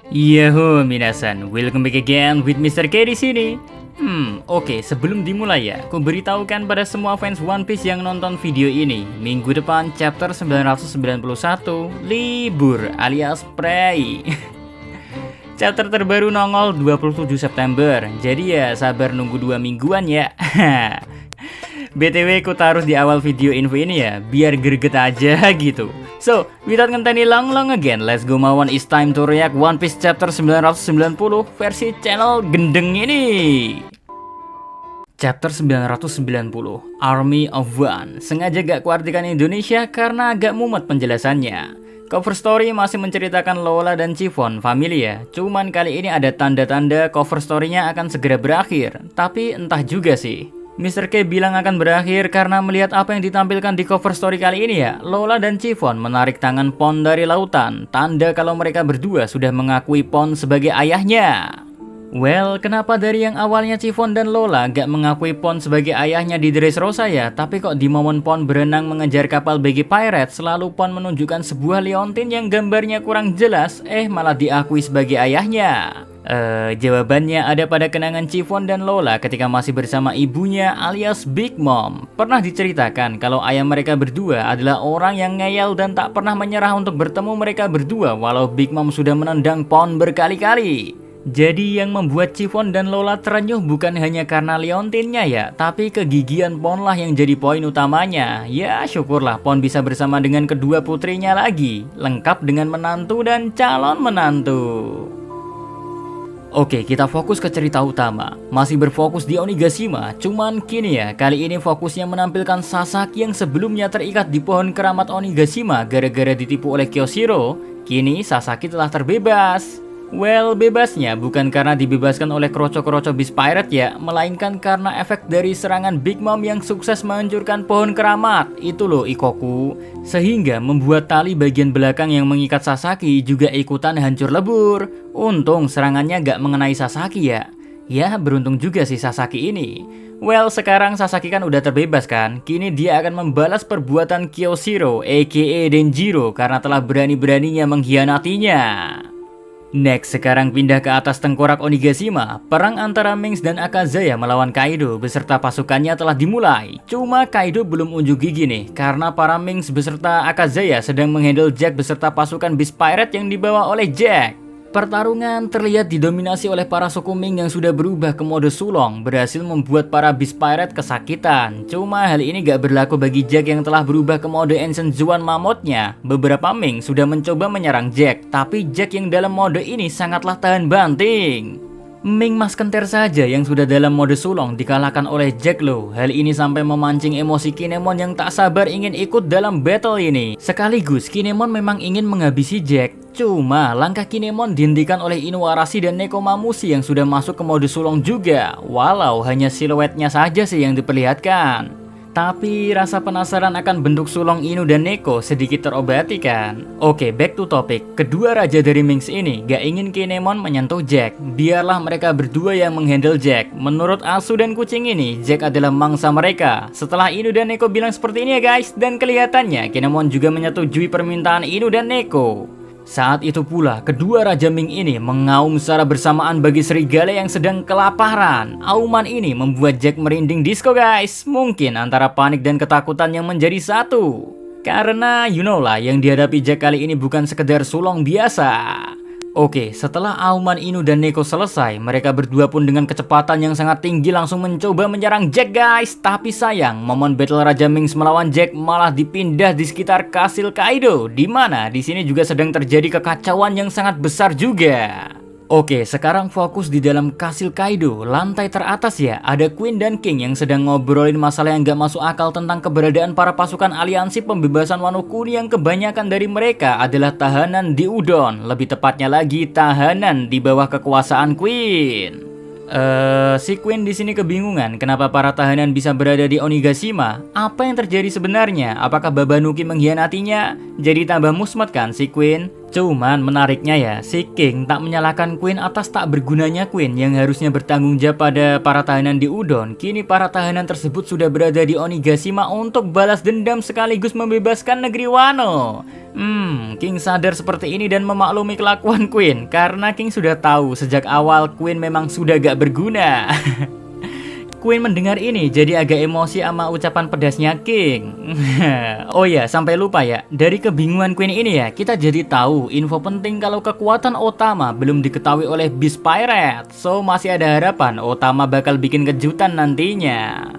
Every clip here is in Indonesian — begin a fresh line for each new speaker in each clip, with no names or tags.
Yahoo minasan, welcome back again with Mr. K di sini. Oke, sebelum dimulai ya, aku beritahukan pada semua fans One Piece yang nonton video ini, minggu depan chapter 991 libur alias prei. Chapter terbaru nongol 27 September. Jadi ya sabar nunggu 2 mingguan ya. BTW ku taruh di awal video info ini ya, biar greget aja gitu. So, without ngenteni long again, let's go mawon, it's time to react One Piece chapter 990 versi channel gendeng ini. Chapter 990, Army of One. Sengaja gak kuartikan Indonesia karena agak mumet penjelasannya. Cover story masih menceritakan Lola dan Chiffon family ya. Cuman kali ini ada tanda-tanda cover story-nya akan segera berakhir. Tapi entah juga sih. Mr. K bilang akan berakhir karena melihat apa yang ditampilkan di cover story kali ini ya. Lola dan Chiffon menarik tangan Pon dari lautan. Tanda kalau mereka berdua sudah mengakui Pon sebagai ayahnya. Well, kenapa dari yang awalnya Chiffon dan Lola gak mengakui Pon sebagai ayahnya di Dressrosa ya? Tapi kok di momen Pon berenang mengejar kapal Baggy Pirate, selalu Pon menunjukkan sebuah liontin yang gambarnya kurang jelas, malah diakui sebagai ayahnya. Jawabannya ada pada kenangan Chiffon dan Lola ketika masih bersama ibunya alias Big Mom. Pernah diceritakan kalau ayah mereka berdua adalah orang yang ngeyel dan tak pernah menyerah untuk bertemu mereka berdua walau Big Mom sudah menendang Pon berkali-kali. Jadi yang membuat Chiffon dan Lola terenyuh bukan hanya karena liontinnya ya, tapi kegigihan Pon lah yang jadi poin utamanya. Ya syukurlah Pon bisa bersama dengan kedua putrinya lagi, lengkap dengan menantu dan calon menantu. Oke, kita fokus ke cerita utama. Masih berfokus di Onigashima, cuman kini ya, kali ini fokusnya menampilkan Sasaki yang sebelumnya terikat di pohon keramat Onigashima gara-gara ditipu oleh Kyoshiro. Kini Sasaki telah terbebas. Well, bebasnya bukan karena dibebaskan oleh kroco-kroco Beast Pirate ya, melainkan karena efek dari serangan Big Mom yang sukses menghancurkan pohon keramat. Itu loh Ikoku. Sehingga membuat tali bagian belakang yang mengikat Sasaki juga ikutan hancur lebur. Untung serangannya gak mengenai Sasaki ya. Ya, beruntung juga sih Sasaki ini. Well, sekarang Sasaki kan udah terbebas kan. Kini dia akan membalas perbuatan Kyoshiro aka Denjiro karena telah berani-beraninya mengkhianatinya. Next, sekarang pindah ke atas tengkorak Onigashima. Perang antara Minks dan Akazaya melawan Kaido beserta pasukannya telah dimulai. Cuma Kaido belum unjuk gigi nih, karena para Minks beserta Akazaya sedang menghandle Jack beserta pasukan Beast Pirate yang dibawa oleh Jack. Pertarungan terlihat didominasi oleh para suku Ming yang sudah berubah ke mode sulong, berhasil membuat para Beast Pirate kesakitan. Cuma hal ini gak berlaku bagi Jack yang telah berubah ke mode Ancient Zuan Mammothnya. Beberapa Ming sudah mencoba menyerang Jack, tapi Jack yang dalam mode ini sangatlah tahan banting. Ming Mas Kenter saja yang sudah dalam mode sulong dikalahkan oleh Jack loh. Hal ini sampai memancing emosi Kinemon yang tak sabar ingin ikut dalam battle ini. Sekaligus Kinemon memang ingin menghabisi Jack. Cuma langkah Kinemon dihentikan oleh Inuarashi dan Nekomamushi yang sudah masuk ke mode sulong juga. Walau hanya siluetnya saja sih yang diperlihatkan. Tapi rasa penasaran akan bentuk sulong Inu dan Neko sedikit terobati kan. Oke, back to topic. Kedua raja dari Minks ini gak ingin Kinemon menyentuh Jack. Biarlah mereka berdua yang menghandle Jack. Menurut Asu dan kucing ini, Jack adalah mangsa mereka. Setelah Inu dan Neko bilang seperti ini ya guys, dan kelihatannya Kinemon juga menyetujui permintaan Inu dan Neko. Saat itu pula, kedua Raja Ming ini mengaum secara bersamaan bagi serigala yang sedang kelaparan. Auman ini membuat Jack merinding disco guys. Mungkin antara panik dan ketakutan yang menjadi satu. Karena you know lah, yang dihadapi Jack kali ini bukan sekedar sulong biasa. Oke, setelah auman Inu dan Neko selesai, mereka berdua pun dengan kecepatan yang sangat tinggi langsung mencoba menyerang Jack guys. Tapi sayang, momen battle Raja Minks melawan Jack malah dipindah di sekitar Kastil Kaido, di mana di sini juga sedang terjadi kekacauan yang sangat besar juga. Oke, sekarang fokus di dalam Kastil Kaido. Lantai teratas ya, ada Queen dan King yang sedang ngobrolin masalah yang gak masuk akal tentang keberadaan para pasukan aliansi pembebasan Wano Kuni yang kebanyakan dari mereka adalah tahanan di Udon. Lebih tepatnya lagi, tahanan di bawah kekuasaan Queen. Si Queen di sini kebingungan kenapa para tahanan bisa berada di Onigashima. Apa yang terjadi sebenarnya? Apakah Babanuki mengkhianatinya? Jadi tambah musmet kan si Queen? Cuman menariknya ya, si King tak menyalahkan Queen atas tak bergunanya Queen yang harusnya bertanggung jawab pada para tahanan di Udon. Kini para tahanan tersebut sudah berada di Onigashima untuk balas dendam sekaligus membebaskan negeri Wano. King sadar seperti ini dan memaklumi kelakuan Queen karena King sudah tahu sejak awal Queen memang sudah gak berguna. Queen mendengar ini jadi agak emosi sama ucapan pedasnya King. Oh ya, sampai lupa ya. Dari kebingungan Queen ini ya, kita jadi tahu info penting kalau kekuatan Otama belum diketahui oleh Beast Pirate. So, masih ada harapan Otama bakal bikin kejutan nantinya.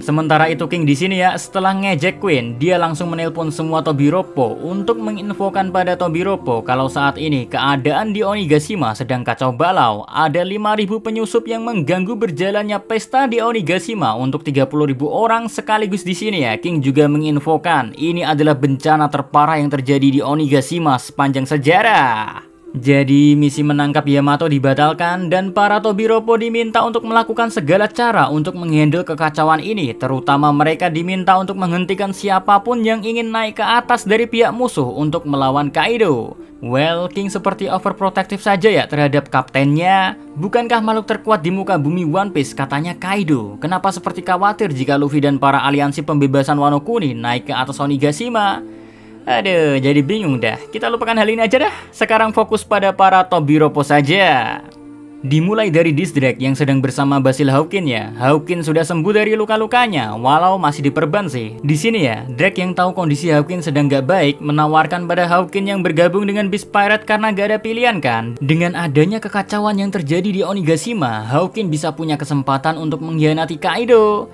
Sementara itu King di sini ya, setelah ngejek Queen, dia langsung menelpon semua Tobiroppo untuk menginfokan pada Tobiroppo kalau saat ini keadaan di Onigashima sedang kacau balau. Ada 5.000 penyusup yang mengganggu berjalannya pesta di Onigashima untuk 30.000 orang sekaligus di sini ya. King juga menginfokan ini adalah bencana terparah yang terjadi di Onigashima sepanjang sejarah. Jadi misi menangkap Yamato dibatalkan dan para Tobiroppo diminta untuk melakukan segala cara untuk menghandle kekacauan ini. Terutama mereka diminta untuk menghentikan siapapun yang ingin naik ke atas dari pihak musuh untuk melawan Kaido. Well, King seperti overprotective saja ya terhadap kaptennya. Bukankah makhluk terkuat di muka bumi One Piece katanya Kaido? Kenapa seperti khawatir jika Luffy dan para aliansi pembebasan Wano Kuni naik ke atas Onigashima? Aduh, jadi bingung dah. Kita lupakan hal ini aja dah. Sekarang fokus pada para Tobiroppo saja. Dimulai dari diss Drake yang sedang bersama Basil Hawkins ya. Hawkins sudah sembuh dari luka-lukanya, walau masih diperban sih. Di sini ya, Drake yang tahu kondisi Hawkins sedang gak baik menawarkan pada Hawkins yang bergabung dengan Beast Pirate karena gak ada pilihan kan. Dengan adanya kekacauan yang terjadi di Onigashima, Hawkins bisa punya kesempatan untuk mengkhianati Kaido.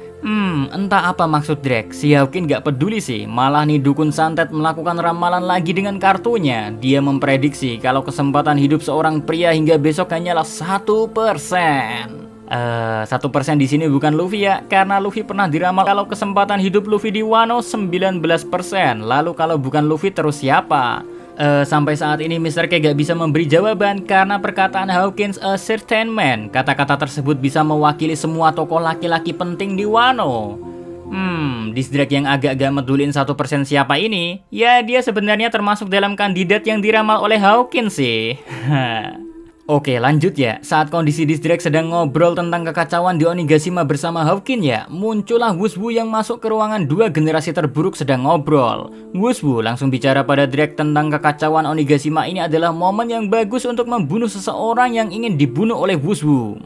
Entah apa maksud Drake. Si Hawkins gak peduli sih. Malah nih dukun santet melakukan ramalan lagi dengan kartunya. Dia memprediksi kalau kesempatan hidup seorang pria hingga besok hanyalah 1%. 1% di sini bukan Luffy ya, karena Luffy pernah diramal kalau kesempatan hidup Luffy di Wano 19%. Lalu kalau bukan Luffy terus siapa? Sampai saat ini Mr. K gak bisa memberi jawaban karena perkataan Hawkins a certain man. Kata-kata tersebut bisa mewakili semua tokoh laki-laki penting di Wano. Diss Drake yang agak gak medulin 1% siapa ini? Ya dia sebenarnya termasuk dalam kandidat yang diramal oleh Hawkins sih. Oke lanjut ya, saat kondisi Diss Drake sedang ngobrol tentang kekacauan di Onigashima bersama Hawkins ya, muncullah Wushu yang masuk ke ruangan dua generasi terburuk sedang ngobrol. Wushu langsung bicara pada Drake tentang kekacauan Onigashima ini adalah momen yang bagus untuk membunuh seseorang yang ingin dibunuh oleh Wushu.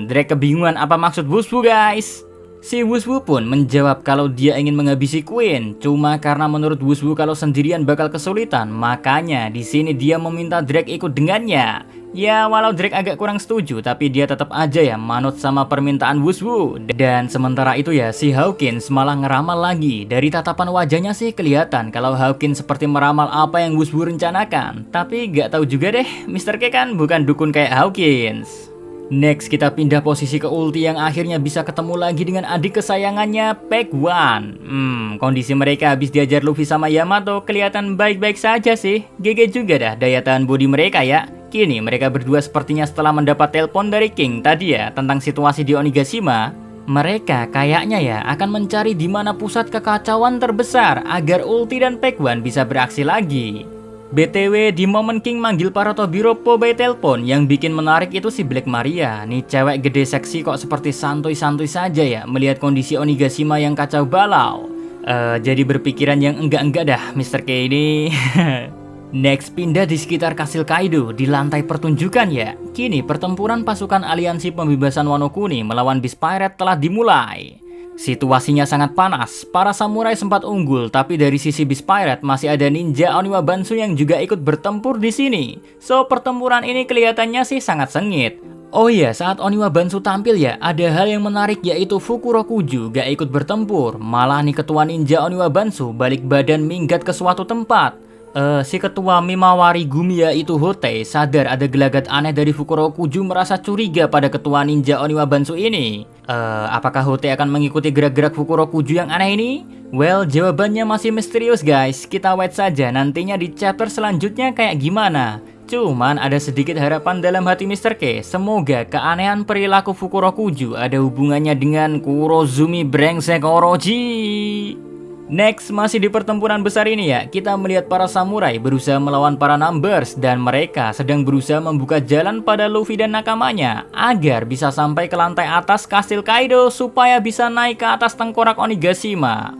Drake kebingungan apa maksud Wushu guys? Si Wushu pun menjawab kalau dia ingin menghabisi Queen, cuma karena menurut Wushu kalau sendirian bakal kesulitan, makanya di sini dia meminta Drake ikut dengannya. Ya walau Drake agak kurang setuju, tapi dia tetap aja ya manut sama permintaan Wushu. Dan sementara itu ya si Hawkins malah ngeramal lagi. Dari tatapan wajahnya sih kelihatan kalau Hawkins seperti meramal apa yang Wushu rencanakan. Tapi gak tahu juga deh, Mr. K kan bukan dukun kayak Hawkins. Next kita pindah posisi ke ulti yang akhirnya bisa ketemu lagi dengan adik kesayangannya Pac One. Kondisi mereka habis diajar Luffy sama Yamato kelihatan baik-baik saja sih. GG juga dah daya tahan body mereka ya. Kini mereka berdua sepertinya setelah mendapat telepon dari King tadi ya tentang situasi di Onigashima, mereka kayaknya ya akan mencari di mana pusat kekacauan terbesar agar ulti dan Pac One bisa beraksi lagi. BTW di momen King manggil para Tobiroppo by telepon yang bikin menarik itu si Black Maria. Nih cewek gede seksi kok seperti santuy-santuy saja ya melihat kondisi Onigashima yang kacau balau. Jadi berpikiran yang enggak-enggak dah Mr. K ini. Next pindah di sekitar kastil Kaido di lantai pertunjukan ya. Kini pertempuran pasukan aliansi pembebasan Wano Kuni melawan Beast Pirate telah dimulai. Situasinya sangat panas, para samurai sempat unggul, tapi dari sisi Beast Pirate masih ada ninja Oniwa Bansu yang juga ikut bertempur di sini. So pertempuran ini kelihatannya sih sangat sengit. Oh iya, saat Oniwa Bansu tampil ya, ada hal yang menarik yaitu Fukurokuju gak ikut bertempur. Malah nih ketua ninja Oniwa Bansu balik badan minggat ke suatu tempat. Si ketua Mimawari Gumi yaitu Hotei sadar ada gelagat aneh dari Fukurokuju merasa curiga pada ketua ninja Oniwa Bansu ini. Apakah Hotei akan mengikuti gerak-gerak Fukurokuju yang aneh ini? Well, jawabannya masih misterius guys. Kita wait saja nantinya di chapter selanjutnya kayak gimana. Cuman ada sedikit harapan dalam hati Mr. K. Semoga keanehan perilaku Fukurokuju ada hubungannya dengan Kurozumi Brengsek Orochi. Next, masih di pertempuran besar ini ya, kita melihat para samurai berusaha melawan para Numbers dan mereka sedang berusaha membuka jalan pada Luffy dan nakamanya agar bisa sampai ke lantai atas kastil Kaido supaya bisa naik ke atas tengkorak Onigashima.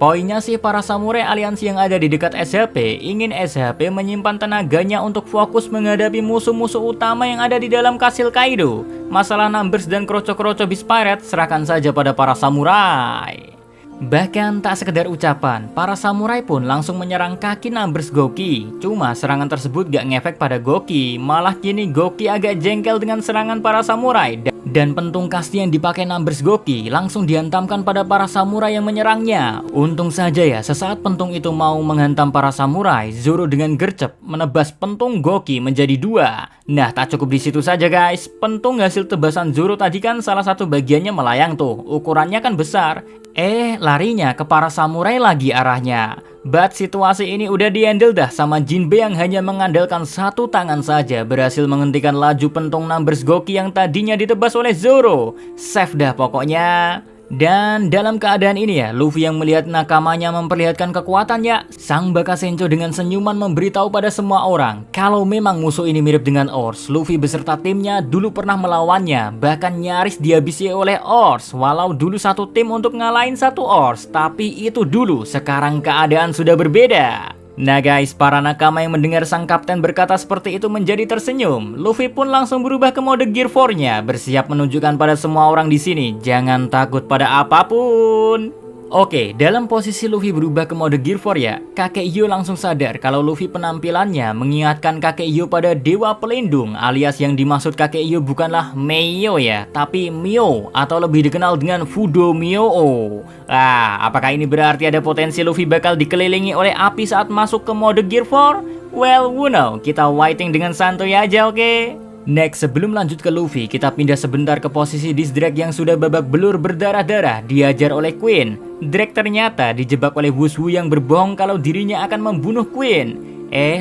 Poinnya sih para samurai aliansi yang ada di dekat SHP ingin SHP menyimpan tenaganya untuk fokus menghadapi musuh-musuh utama yang ada di dalam kastil Kaido. Masalah Numbers dan kroco-kroco Beast Pirate serahkan saja pada para samurai. Bahkan tak sekedar ucapan, para samurai pun langsung menyerang kaki Numbers Goki. Cuma serangan tersebut gak ngefek pada Goki, malah kini Goki agak jengkel dengan serangan para samurai. Dan pentung kasti yang dipakai Numbers Goki langsung dihantamkan pada para samurai yang menyerangnya. Untung saja ya, sesaat pentung itu mau menghantam para samurai, Zoro dengan gercep menebas pentung Goki menjadi dua. Nah, tak cukup di situ saja guys, pentung hasil tebasan Zoro tadi kan salah satu bagiannya melayang tuh, ukurannya kan besar. Larinya ke para samurai lagi arahnya. But situasi ini udah dihandle dah sama Jinbe yang hanya mengandalkan satu tangan saja berhasil menghentikan laju pentung Numbers Goki yang tadinya ditebas oleh Zoro. Safe dah pokoknya. Dan dalam keadaan ini ya, Luffy yang melihat nakamanya memperlihatkan kekuatannya, sang Bakasencho dengan senyuman memberitahu pada semua orang kalau memang musuh ini mirip dengan Ors. Luffy beserta timnya dulu pernah melawannya, bahkan nyaris dihabisi oleh Ors. Walau dulu satu tim untuk ngalahin satu Ors, tapi itu dulu, sekarang keadaan sudah berbeda. Nah guys, para nakama yang mendengar sang kapten berkata seperti itu menjadi tersenyum. Luffy pun langsung berubah ke mode Gear 4-nya, bersiap menunjukkan pada semua orang di sini, jangan takut pada apapun. Oke, dalam posisi Luffy berubah ke mode Gear 4 ya, kakek Yo langsung sadar kalau Luffy penampilannya mengingatkan kakek Yo pada Dewa Pelindung, alias yang dimaksud kakek Yo bukanlah Meiyo ya, tapi Mio atau lebih dikenal dengan Fudo Mio. Apakah ini berarti ada potensi Luffy bakal dikelilingi oleh api saat masuk ke mode Gear 4? Well, who know, kita waiting dengan santuy aja, oke? Next, sebelum lanjut ke Luffy, kita pindah sebentar ke posisi Diss Drake yang sudah babak belur berdarah-darah diajar oleh Queen. Drake ternyata dijebak oleh Wushu yang berbohong kalau dirinya akan membunuh Queen.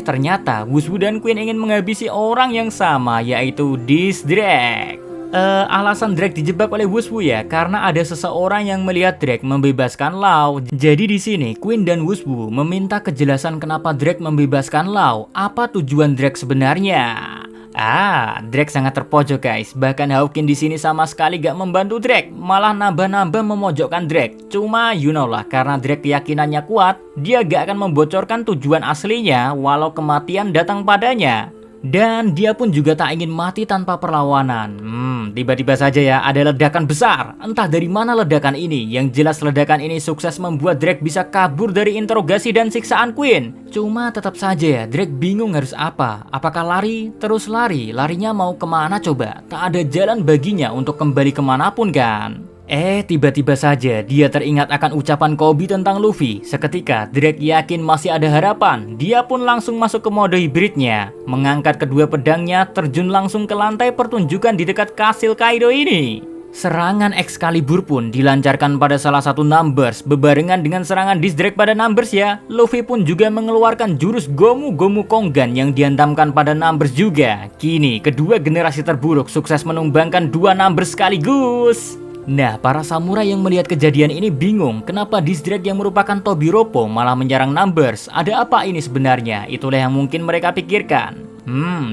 Ternyata Wushu dan Queen ingin menghabisi orang yang sama, yaitu Diss Drake. Alasan Drake dijebak oleh Wushu ya, karena ada seseorang yang melihat Drake membebaskan Law. Jadi di sini Queen dan Wushu meminta kejelasan kenapa Drake membebaskan Law. Apa tujuan Drake sebenarnya? Drake sangat terpojok guys. Bahkan Hawkins di sini sama sekali gak membantu Drake, malah nambah-nambah memojokkan Drake. Cuma you know lah, karena Drake keyakinannya kuat, dia gak akan membocorkan tujuan aslinya walau kematian datang padanya. Dan dia pun juga tak ingin mati tanpa perlawanan. Tiba-tiba saja ya ada ledakan besar. Entah dari mana ledakan ini. Yang jelas ledakan ini sukses membuat Drake bisa kabur dari interogasi dan siksaan Queen. Cuma tetap saja ya, Drake bingung harus apa. Apakah lari? Terus lari? Larinya mau kemana coba? Tak ada jalan baginya untuk kembali kemanapun kan? Tiba-tiba saja dia teringat akan ucapan Kobe tentang Luffy. Seketika Drake yakin masih ada harapan. Dia pun langsung masuk ke mode hibridnya, mengangkat kedua pedangnya, terjun langsung ke lantai pertunjukan di dekat kastil Kaido ini. Serangan Excalibur pun dilancarkan pada salah satu Numbers, bebarengan dengan serangan Diss Drake pada Numbers ya. Luffy pun juga mengeluarkan jurus Gomu Gomu Konggan yang dihantamkan pada Numbers juga. Kini kedua generasi terburuk sukses menumbangkan dua Numbers sekaligus. Nah, para samurai yang melihat kejadian ini bingung kenapa Diss Drake yang merupakan Tobiropo malah menyerang Numbers. Ada apa ini sebenarnya? Itulah yang mungkin mereka pikirkan.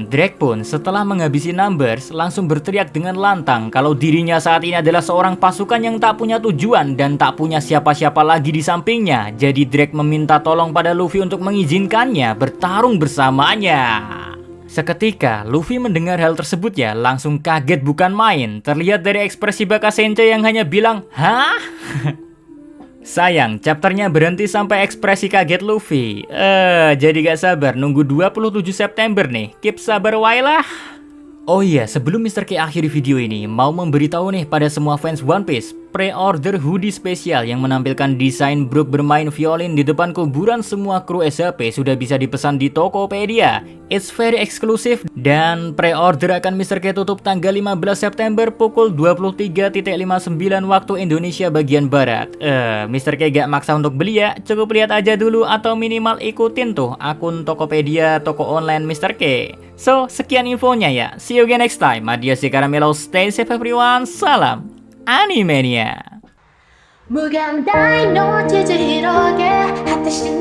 Drake pun setelah menghabisi Numbers langsung berteriak dengan lantang kalau dirinya saat ini adalah seorang pasukan yang tak punya tujuan dan tak punya siapa-siapa lagi di sampingnya. Jadi Drake meminta tolong pada Luffy untuk mengizinkannya bertarung bersamanya. Seketika Luffy mendengar hal tersebut ya langsung kaget bukan main. Terlihat dari ekspresi Bakasencho yang hanya bilang, "Hah?" Sayang, chapternya berhenti sampai ekspresi kaget Luffy. Jadi gak sabar nunggu 27 September nih. Keep sabar wae lah. Oh iya, sebelum Mr. K akhiri video ini, mau memberitahu nih pada semua fans One Piece, pre-order hoodie spesial yang menampilkan desain Brook bermain violin di depan kuburan semua kru SHP sudah bisa dipesan di Tokopedia. It's very exclusive dan pre-order akan Mr. K tutup tanggal 15 September pukul 23.59 waktu Indonesia bagian Barat. Mr. K gak maksa untuk beli ya, cukup lihat aja dulu atau minimal ikutin tuh akun Tokopedia, toko online Mr. K. So, sekian infonya ya. See you again next time. Adios di Caramelo. Stay safe everyone. Salam Animania.
無限大の地広げ果てし